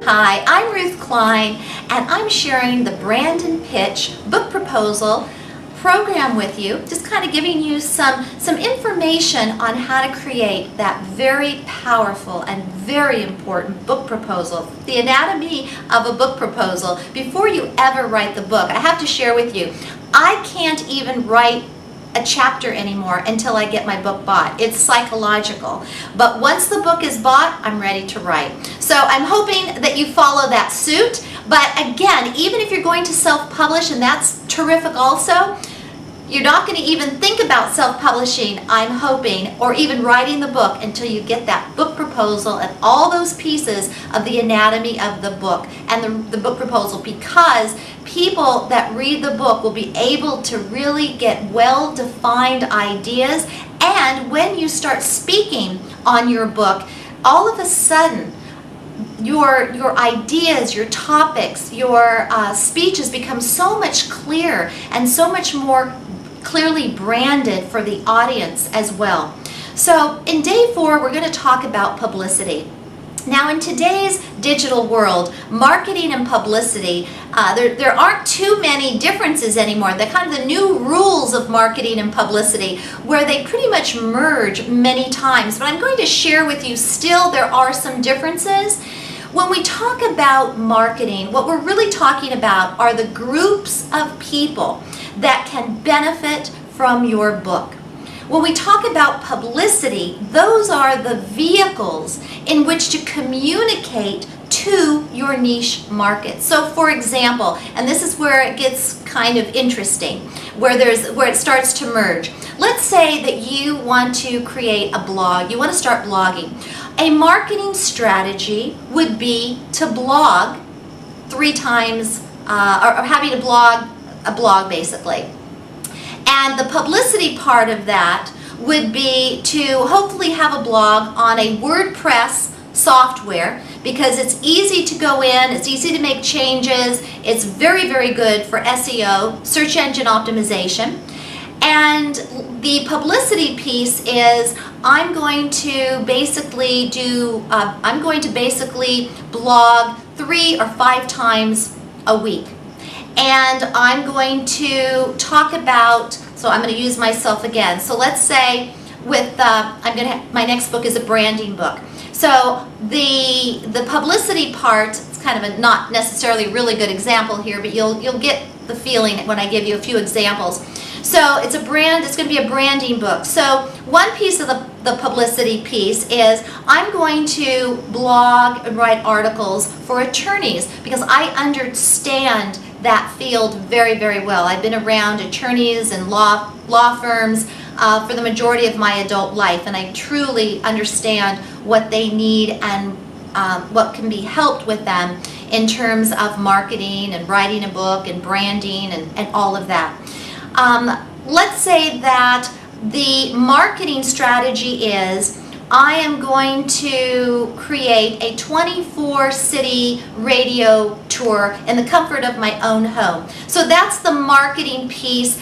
Hi, I'm Ruth Klein, and I'm sharing the Brand and Pitch book proposal program with you, just kind of giving you some information on how to create that very powerful and very important book proposal, the anatomy of a book proposal. Before you ever write the book, I have to share with you, I can't even write a chapter anymore until I get my book bought. It's psychological. But once the book is bought, I'm ready to write. So I'm hoping that you follow that suit. But again, even if you're going to self-publish, and that's terrific also, you're not going to even think about self-publishing, I'm hoping, or even writing the book until you get that book proposal and all those pieces of the anatomy of the book and the book proposal, because people that read the book will be able to really get well-defined ideas, and when you start speaking on your book, all of a sudden your ideas, your topics, your speeches become so much clearer and so much more clearly branded for the audience as well. So in day 4, we're going to talk about publicity. Now, in today's digital world, marketing and publicity, there aren't too many differences anymore. They're kind of the new rules of marketing and publicity, where they pretty much merge many times. But I'm going to share with you still there are some differences. When we talk about marketing, what we're really talking about are the groups of people that can benefit from your book. When we talk about publicity, those are the vehicles in which to communicate to your niche market. So for example, and this is where it gets kind of interesting, where it starts to merge. Let's say that you want to create a blog, you want to start blogging. A marketing strategy would be to blog 3 times, or having a blog basically. And the publicity part of that would be to hopefully have a blog on a WordPress software, because it's easy to go in, it's easy to make changes, it's very, very good for SEO, search engine optimization. And the publicity piece is I'm going to basically blog 3 or 5 times a week. And I'm going to talk about, so I'm going to use myself again. So let's say with my next book is a branding book. So the publicity part, it's kind of a not necessarily a really good example here, but you'll get the feeling when I give you a few examples. So it's going to be a branding book. So one piece of the publicity piece is I'm going to blog and write articles for attorneys, because I understand that field very, very well. I've been around attorneys and law firms for the majority of my adult life, and I truly understand what they need and what can be helped with them in terms of marketing and writing a book and branding and all of that. Let's say that the marketing strategy is I am going to create a 24-city radio tour in the comfort of my own home. So that's the marketing piece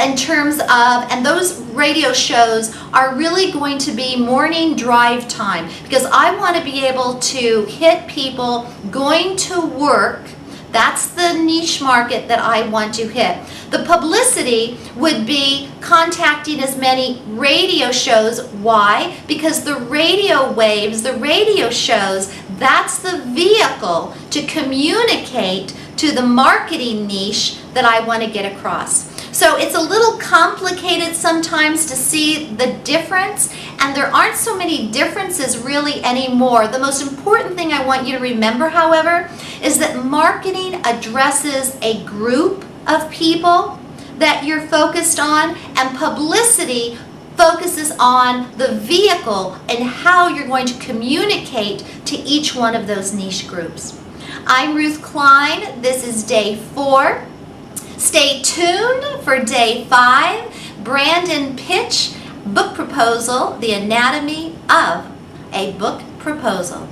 in terms of, and those radio shows are really going to be morning drive time, because I want to be able to hit people going to work. That's the niche market that I want to hit. The publicity would be contacting as many radio shows. Why? Because the radio waves, the radio shows, that's the vehicle to communicate to the marketing niche that I want to get across. So it's a little complicated sometimes to see the difference, and there aren't so many differences really anymore. The most important thing I want you to remember, however, is that marketing addresses a group of people that you're focused on, and publicity focuses on the vehicle and how you're going to communicate to each one of those niche groups. I'm Ruth Klein. This is day 4. Stay tuned for day 5, Brand and Pitch, book proposal, the anatomy of a book proposal.